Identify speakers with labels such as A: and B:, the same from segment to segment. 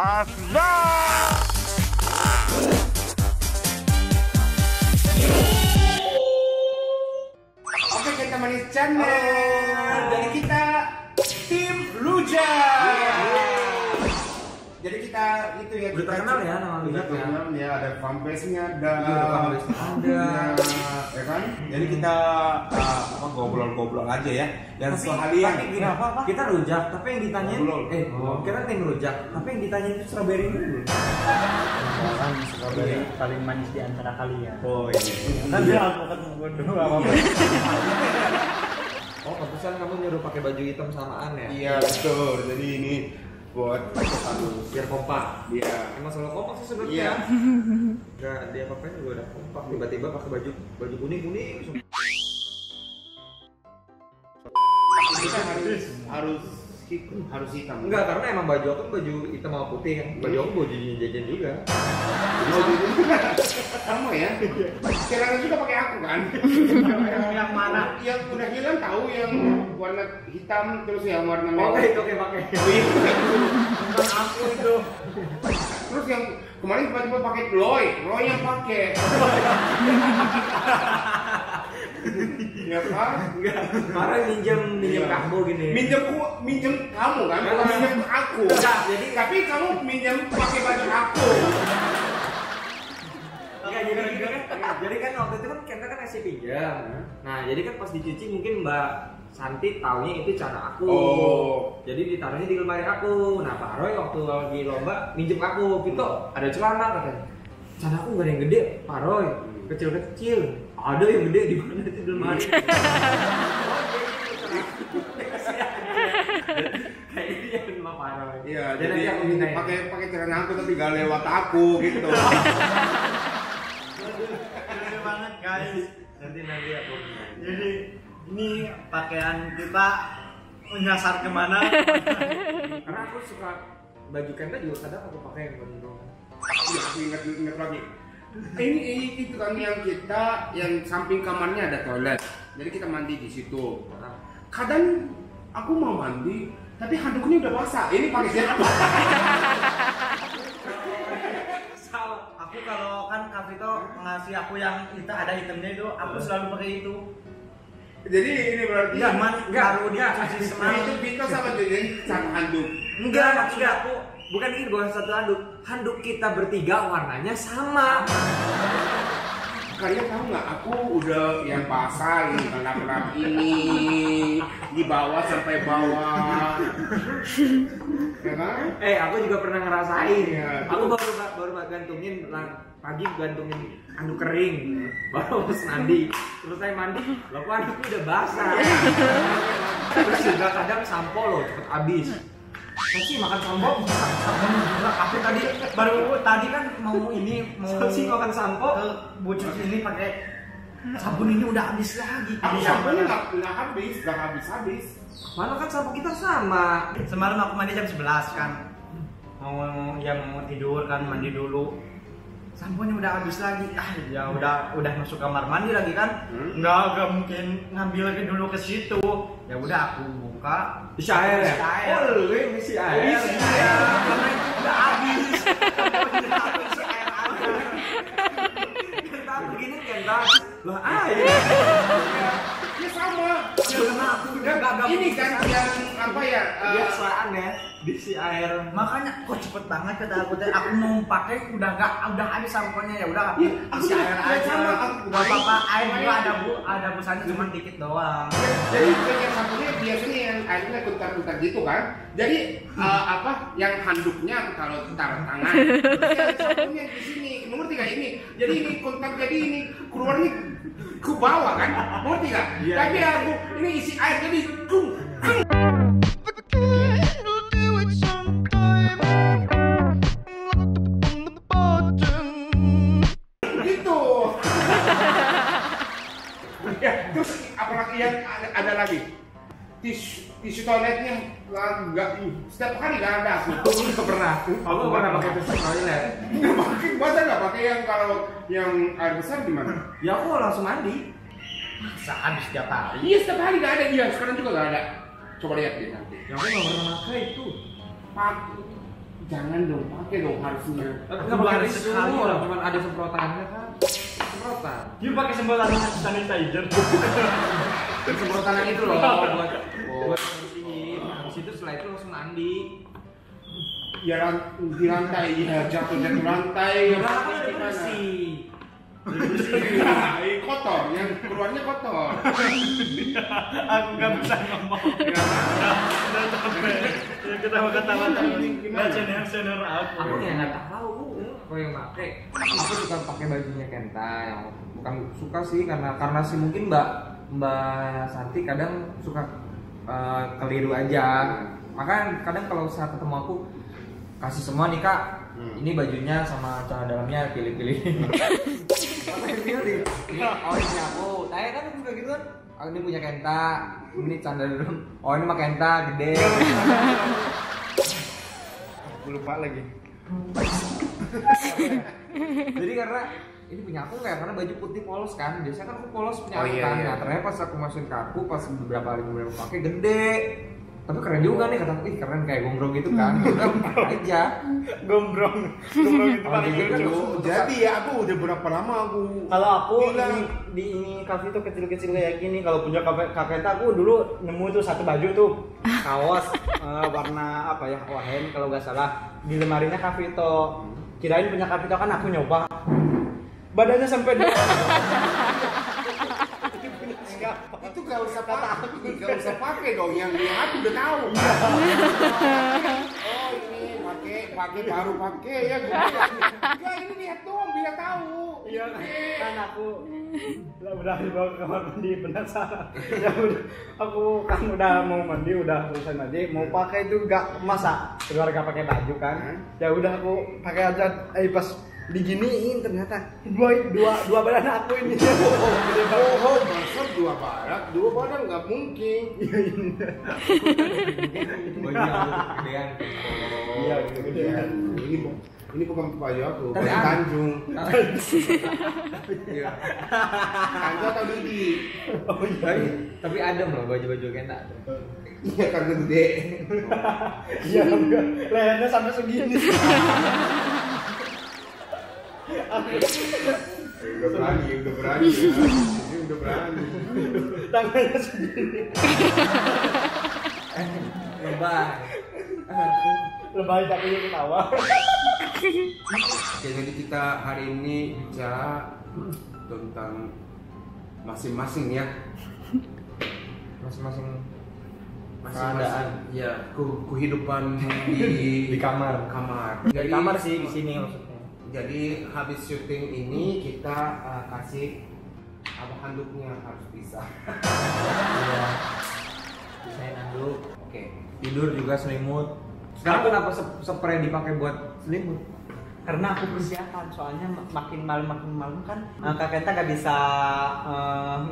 A: Asna.
B: Oke, kita manis channel. Jadi kita tim Luja. Jadi kita itu ya.
C: Udah terkenal ya nama Luja ya.
B: Ya ada fanbase-nya ada.
C: Ada.
B: Ya kan? Jadi kita ngobrol-ngobrol aja ya. Dan sekalian
C: kita rujak, tapi yang ditanya kita tim rujak, tapi yang ditanya itu strawberry dulu.
D: Orang strawberry paling manis di antara kalian.
B: Oh iya.
D: Kan dia alpukat bodoh apa-apa.
C: Oh, keputusan kamu nyuruh pakai baju hitam samaan ya?
B: Iya betul. Jadi ini buat
C: Biar kompak.
B: Iya.
C: Emang selalu kompak sih sebenarnya.
B: Iya.
C: Enggak dia apa-apain juga udah kompak. Tiba-tiba pakai baju kuning-kuning.
B: Kita harus hitam.
C: Enggak, karena emang baju aku baju hitam sama putih kan. Baju aku baju jajan juga.
B: Sama ya. Celana juga pakai aku kan.
D: Yang mana?
B: Yang udah hilang tahu yang warna hitam terus yang warna merah.
C: Oke, pakai.
D: Bukan aku itu.
B: Terus yang kemarin tiba-tiba pakai Roy yang pakai. Ya kan?
C: Enggak. Kemarin minjem kamu gini.
B: Minjem kamu kan? Bukan minjem aku.
C: Enggak,
B: tapi kamu minjem pakai baju aku.
C: Enggak, jadi kan waktu itu kan kita kan ngasih pinjam. Nah, jadi kan pas dicuci mungkin Mbak Santi taunya itu cara aku.
B: Oh.
C: Jadi ditaruhnya di lemari aku. Nah, Pak Roy waktu lagi lomba minjem aku, Vito ada celana katanya. Celana aku nggak ada yang gede, Pak Roy. Kecil-kecil. Ada yang gede di mana itu di lemari. Kayak ini yang sama Pak Roy.
B: Iya,
C: Dan
B: jadi
C: nanti aku mintain.
B: pakai celana aku tapi gak lewat aku gitu.
D: Lucu banget guys.
C: Nanti aku mintain.
D: Jadi ini pakaian kita menyasar kemana?
C: Karena aku suka baju kenta juga kadang aku pakai yang gondrong.
B: Iya, aku ingat lagi. Ini itu kan yang kita yang samping kamarnya ada toilet. Jadi kita mandi di situ. Kadang aku mau mandi, tapi handuknya udah basah. Ini pakai siapa?
D: Aku kalau kan Kak Vito ngasih aku yang ada hitamnya itu, aku selalu pakai itu.
B: Jadi ini berarti
D: Baru dia cuci
B: Nah,
D: semalam.
B: itu Vito sama Jojen satu handuk.
C: Enggak. Bukan ini bukan satu handuk. Handuk kita bertiga warnanya sama.
B: Kalian tahu nggak? Aku udah yang basah ini, gelap-gelap ini, di bawah sampai bawah. Ya kan?
C: Aku juga pernah ngerasain.
B: Iya.
C: Aku baru gantungin pagi gantungin handuk kering. Baru habis mandi. Terus saya mandi, loh kok handuknya udah basah. Terus juga kadang sampo loh cepet habis. Sosi makan sampo,
D: Aku tadi kan mau
C: Sosi makan sampo,
D: bucuk ini pakai sabun ini udah habis lagi.
B: Aku sabunnya nggak habis.
C: mana kan sampo kita sama.
D: Semalam aku mandi jam 11 kan. Mau tidur kan, mandi dulu. Samponya udah habis lagi. Ya udah masuk kamar mandi lagi kan. Nggak mungkin ngambil lagi dulu ke situ. Ya udah aku buka.
C: Isi air ya?
D: Isi air.
C: Oh, lu isi air.
D: Isi air. Karena itu udah habis. Isi air aja.
C: Kita begini kan, lah air.
B: Ya sama.
C: Karena aku udah gak
B: Ini kan yang apa ya?
C: biasaan ya diisi air.
D: Makanya kok cepet banget kata aku teh. Aku mau pakai udah habis samponya ya udah aku isi air aja.
B: Sama,
D: Gak apa-apa, air juga ada busanya cuma dikit doang.
B: Jadi yang sabunnya biasanya yang airnya kuntar-kuntar gitu kan. Jadi apa yang handuknya aku taruh tangan. Terus yang sabunnya di sini. Nomor 3 ini. Jadi ini kontak jadi ini keluarnya ke bawah kan. Ngerti nggak?
C: Iya,
B: Tapi
C: iya.
B: aku ini isi air jadi gung. Gitu. Ya, terus apalagi yang ada lagi? Tisu toiletnya nggak setiap hari nggak ada aku.
C: Nggak pernah. Aku pernah pakai tisu toilet.
B: Nggak pakai, masa nggak pakai yang kalau yang air besar gimana?
C: Ya aku langsung mandi.
D: Masa habis tiap hari?
B: Iya setiap hari nggak ada dia, sekarang juga nggak ada. Coba lihat deh nanti.
C: Ya aku nggak pernah pakai itu.
B: Pak, Jangan dong, pakai dong harusnya.
C: Nggak pakai sekali orang cuma ada semprotannya kan. Semprotan.
D: You pakai semprotan sanitizer.
C: Semprotan yang itu loh buat bersihin. Habis itu setelah itu langsung mandi.
B: Ya di lantai, ya jatuh lantai.
C: Udah kan udah bersih.
B: Kotor, yang keluarnya kotor.
D: Aku nggak bisa ngomong. Udah capek. Ya ketawa-ketawa nggak senior aku.
C: Aku ya nggak tahu. Kau yang pakai. Aku suka pakai bajunya Kenta yang bukan suka sih karena sih mungkin Mbak Santi kadang suka keliru aja. Maka kadang kalau saat ketemu aku kasih semua nih Kak. Ini bajunya sama celana dalamnya pilih-pilih. Pilih. Oh ini aku. Tanya kan juga gitu kan. Oh, ini punya Kenta. Ini celana dalam. Oh ini mah Kenta gede.
D: Aku lupa lagi.
C: Jadi karena ini punya aku nggak karena baju putih polos kan. Biasanya kan aku polos punya
B: Oh,
C: aku
B: iya,
C: kan.
B: iya.
C: Nah ternyata pas aku masukin ke aku pas beberapa hari kemudian pakai gede. Tapi keren juga nih kata aku, ih keren kayak gombrong gitu kan. Udah pakai aja.
D: Gombrong itu
C: Oh,
D: paling
C: gitu kan.
D: lucu.
B: Jadi ya aku udah berapa lama aku.
D: Kalau aku
B: bilang,
D: ini kafe itu kecil-kecil kayak gini. Kalau punya kakek aku dulu nemu tuh satu baju tuh kaos warna apa ya oranye kalau nggak salah di lemarinya Kavito. Kirain punya Kavito kan aku nyoba. Badannya sampai di
B: itu gak usah pakai, gak usah pakai dong. Yang aku udah tahu. Oh ini pakai baru pakai ya. Enggak ini lihat dong, biar tahu.
D: Iya kan aku udah dibawa ke kamar mandi penasaran. Ya udah aku kan udah mau mandi udah selesai mandi mau pakai itu gak masa keluarga pakai baju kan. Ya udah aku pakai aja pas diginiin ternyata dua badan aku ini.
B: Oh, masa dua badan nggak mungkin.
C: Baju yang gedean.
D: Iya gedean.
B: Ini bukan baju aku,
C: Tapi
B: baju
C: ada.
B: Tanjung. Iya. Tanjung atau Didi?
D: Oh
C: Tapi ada loh baju-baju Kenta.
B: Iya karena gede.
D: iya lehernya sampai segini.
B: Udah berani ya. Ini udah berani.
D: Tangannya segini.
C: Lebay.
D: Lebay tapi ketawa.
B: Oke, jadi kita hari ini bicara tentang masing-masing ya.
C: Masing-masing
B: Masing-masing ya kehidupan di
C: kamar.
D: Dari kamar sih di sini maksudnya.
B: Jadi habis syuting ini kita kasih apa handuknya harus bisa.
C: Iya. Bisain handuk. Oke. Tidur juga selimut. Sekarang kenapa spray dipakai buat selimut?
D: Karena aku persiapan soalnya makin malam kan Kak Kenta gak bisa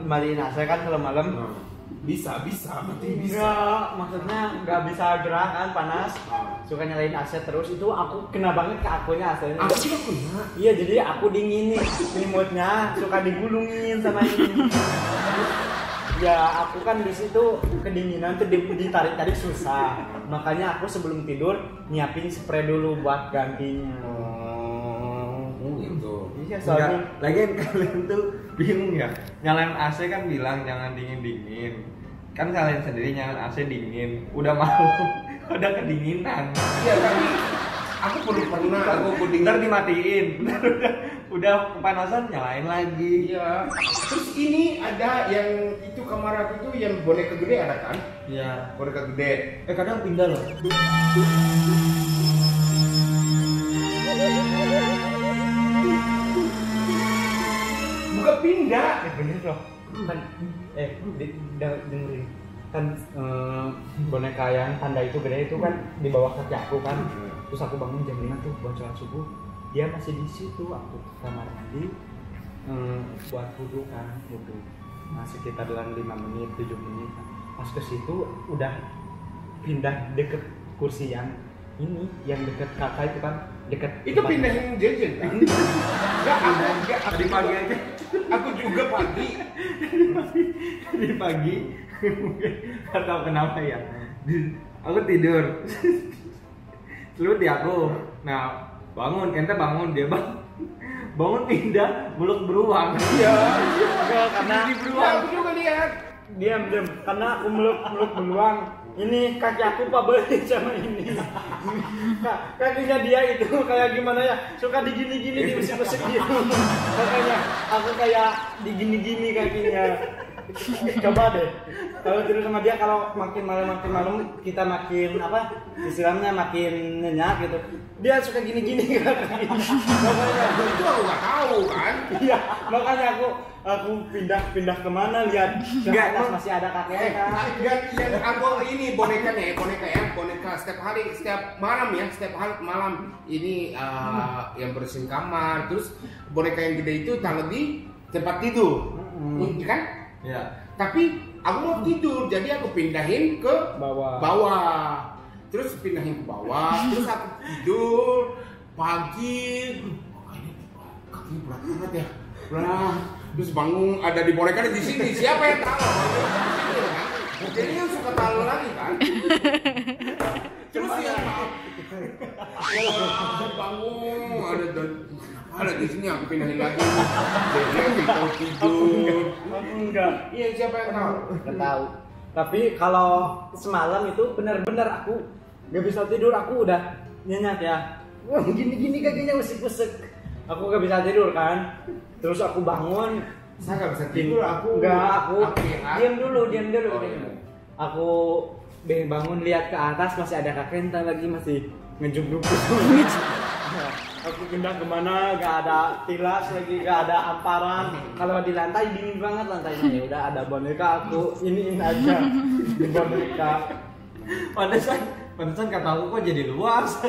D: matiin AC kan kalau malam.
B: Bisa, berarti bisa.
D: Enggak, maksudnya nggak bisa gerak kan panas. Suka nyalain AC terus itu aku kena banget ke akunya AC-nya.
B: Aku juga punya.
D: Iya jadi aku dingin nih selimutnya suka digulungin sama ini. Ya aku kan di situ kedinginan tuh ditarik-tarik susah. Makanya aku sebelum tidur nyiapin spray dulu buat gantinya.
B: Gitu.
D: Iya soalnya
C: Lagian kalian tuh bingung ya. Nyalain AC kan bilang jangan dingin-dingin. Kan kalian sendiri nyalain AC dingin. Udah malam, udah kedinginan.
B: Iya tapi aku belum pernah dingin.
C: Ntar dimatiin. Udah kepanasan nyalain lagi.
B: Iya. Terus ini ada yang itu kamar aku itu yang boneka gede ada kan?
C: Iya.
B: Boneka gede.
C: Kadang pindah loh.
B: Bukan pindah.
D: bener loh kan dengerin kan boneka yang tanda itu gede itu kan di bawah kaki aku kan terus aku bangun jam 5 tuh buat sholat subuh dia masih di situ aku ke kamar mandi buat wudhu kan wudhu nah sekitar 5 menit 7 menit pas ke situ udah pindah deket kursi yang ini yang deket kakak itu kan deket
B: Itu pindah yang jajan kan? Enggak,
C: Tadi pagi aja.
B: aku juga pagi.
C: Tadi pagi. Nggak tahu kenapa ya. Aku tidur. Selut di aku. Nah, bangun, Kenta bangun, dia bangun pindah, muluk beruang.
D: Iya. Karena
B: Aku juga lihat.
D: diam. Karena aku meluk beruang. Ini kaki aku pabrik sama ini. Kakinya dia itu kayak gimana ya? Suka digini-gini, diusik-usik gitu. Makanya aku kayak digini-gini kakinya. Coba deh. Kalau tidur sama dia, kalau makin malam kita makin apa? Istilahnya makin nyenyak gitu. Dia suka gini-gini kakinya. Makanya
B: Itu aku nggak tahu kan.
D: iya, makanya aku pindah kemana lihat ke
C: Enggak,
D: atas
C: emang-
D: masih ada kakeknya.
B: Dan aku ini boneka setiap malam ini yang bersihin kamar, terus boneka yang gede itu taruh di tempat tidur, kan?
C: Ya.
B: Tapi aku mau tidur, jadi aku pindahin ke bawah. Terus pindahin ke bawah, terus aku tidur pagi. Kaki berat banget ya. Terus bangun ada di boneka di sini. Siapa yang tahu? Jadi yang suka tahu lagi kan. Terus ya bangun ada di sini aku pindahin lagi. Dia tidur.
D: Aku enggak.
B: Iya, siapa yang tahu?
D: Enggak tahu. Tapi kalau semalam itu benar-benar aku nggak bisa tidur, aku udah nyenyak ya. Wah, gini-gini kakinya usik-usik. Aku nggak bisa tidur kan. Terus aku bangun.
B: Saya nggak bisa tidur. Aku
D: Diam dulu.
B: Oh, iya.
D: Aku bangun lihat ke atas masih ada Kak Kenta lagi masih ngejuk-juk. Aku pindah kemana gak ada tilas lagi, gak ada amparan. Kalau di lantai dingin banget lantainya, ya udah ada boneka, aku iniin aja di boneka.
C: Pantesan kata aku kok jadi luas.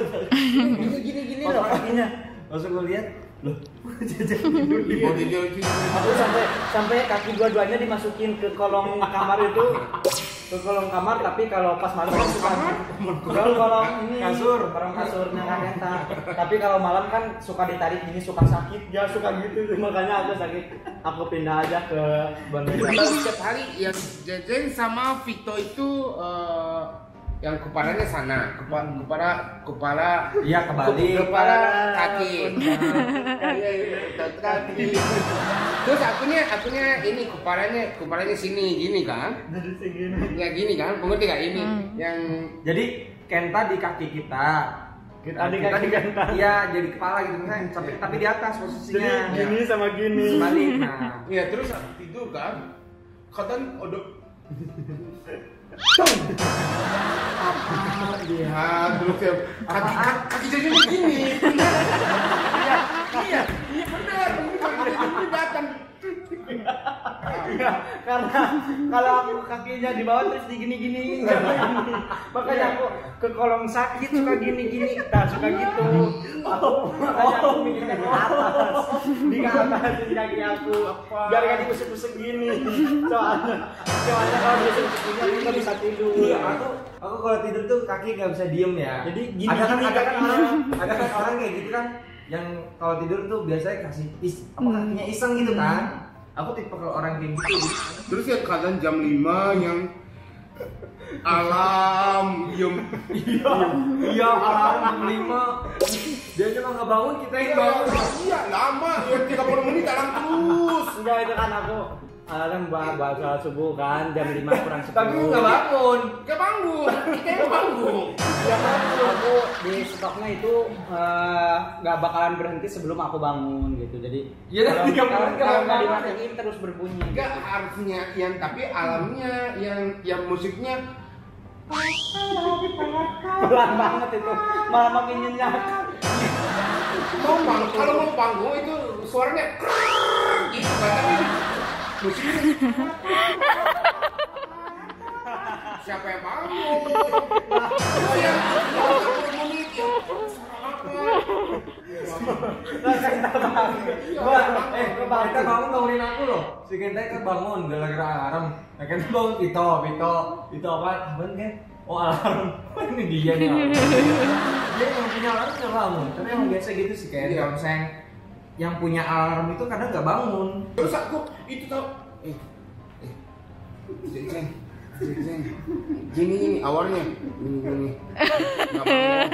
D: Gini loh kakinya.
C: Langsung gue lihat, loh,
D: Aku sampai kaki dua-duanya dimasukin ke kolong kamar itu, ke kolong kamar. Tapi kalau pas malam kan suka kolong ini kolong kasurnya Kak Kenta. Tapi kalau malam kan suka ditarik gini, suka sakit, ya suka gitu. Makanya aku sakit, aku pindah aja ke boneka.
B: Setiap hari yang Jejen sama Vito itu yang kepalanya sana, kepala
C: iya kembali.
B: kepala kaki. Kaki. Terus akunya ini kepalanya sini gini kan?
D: Dari segini.
B: Ya gini kan, pengerti gak ini? Yang
C: Jadi Kenta di kaki kita.
D: Kita di kaki Kenta.
C: Iya, jadi kepala gitu kan. Tapi di atas posisinya.
D: Jadi gini sama gini.
C: Balik. Nah,
B: ya terus aku tidur kan, kadang ada lihat terus ya kaki jadi begini. Iya benar kaki datang.
D: Karena kalau aku kakinya di bawah terus digini-gini makanya aku ke kolong sakit suka gini-gini, suka gitu. Makanya aku mikirnya ke atas, di atasin kaki aku biar gak diusuk-usuk gini. Soalnya kalau diusuk-usuk gini aku gak bisa tidur.
C: iya, aku kalau tidur tuh kaki nggak bisa diem ya.
D: Jadi gini,
C: ada kan orang kayak gitu kan, yang kalau tidur tuh biasanya kakinya iseng gitu kan. Aku tipe kalau orang kayak gitu.
B: Terus ya kadang jam 5 yang alam diem.
C: Iya, alarm 5. Dia cuma nggak bangun, kita yang bangun.
B: Iya lama ya 30 menit alarm terus.
D: Enggak, itu kan aku alarm buat sholat subuh kan jam 5 kurang 10.
C: Tapi nggak bangun.
B: Gak bangun, kita yang bangun.
D: Ya kan aku di stoknya itu nggak bakalan berhenti sebelum aku bangun gitu. Jadi
C: Ya,
D: kalau
C: kalau
D: nggak dimatiin terus berbunyi.
B: Enggak harusnya yang tapi alamnya yang musiknya
D: Pelan banget itu, malah makin nyenyak.
B: kalau mau panggung itu suaranya gitu kan, tapi musiknya siapa yang bangun? Terus yang menit
C: Kita bangunin aku loh. Si Kenta kan bangun gara-gara alarm. Nah, kan bangun Vito apa? Abang kan? Oh alarm. Ini dia nih. Dia yang punya alarm nggak bangun. Tapi emang biasa gitu sih kayak kalau misalnya yang punya alarm itu kadang nggak bangun.
B: Terus aku itu tau Gini awalnya gini nggak bangun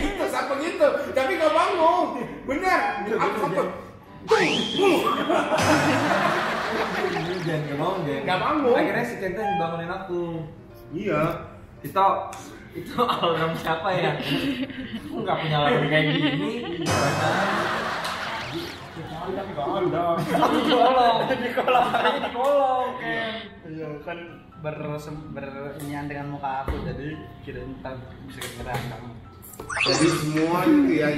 B: gitu sampai gitu tapi nggak bangun bener aku sampai
C: Jangan
B: nggak bangun
C: akhirnya si Kenten bangunin aku.
B: iya
C: Itu alarm siapa ya? Aku nggak punya alarm kayak gini. Aku di kolong.
D: Iya kan berinian dengan muka aku jadi kirain ntar bisa kegerakkan.
B: jadi semua itu ya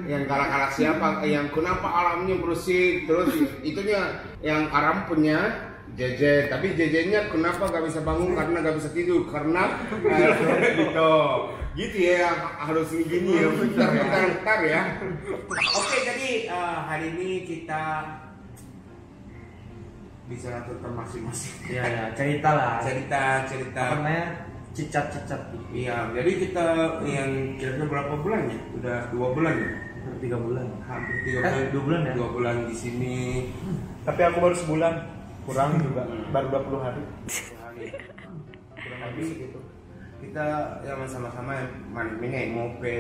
B: yang galak-galak siapa yang kenapa alamnya bersih terus itunya yang Aram punya JJ tapi JJ-nya kenapa gak bisa bangun karena gak bisa tidur karena gitu ya harus gini ya bentar ya. Oke jadi hari ini kita bicara tentang masing-masing.
C: Ya cerita lah.
B: cerita
C: Apa namanya? Cicat.
B: iya jadi kita yang kira-kira berapa bulan ya udah 2 bulan ya
C: 3 bulan.
B: hampir 3 bulan
C: 2 bulan ya?
B: 2 bulan di sini
D: Tapi aku baru sebulan kurang juga baru 20 hari.
B: kurang lebih gitu kita yang sama-sama main mope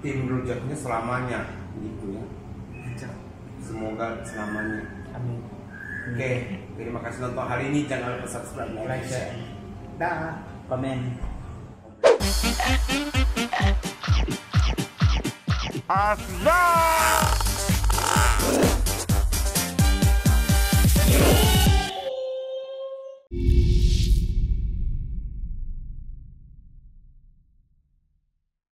B: tim rujaknya selamanya gitu ya semoga selamanya.
C: Amin.
B: Oke, terima kasih nonton hari ini, jangan lupa subscribe, like, share.
D: Dah, komen.
B: Asda.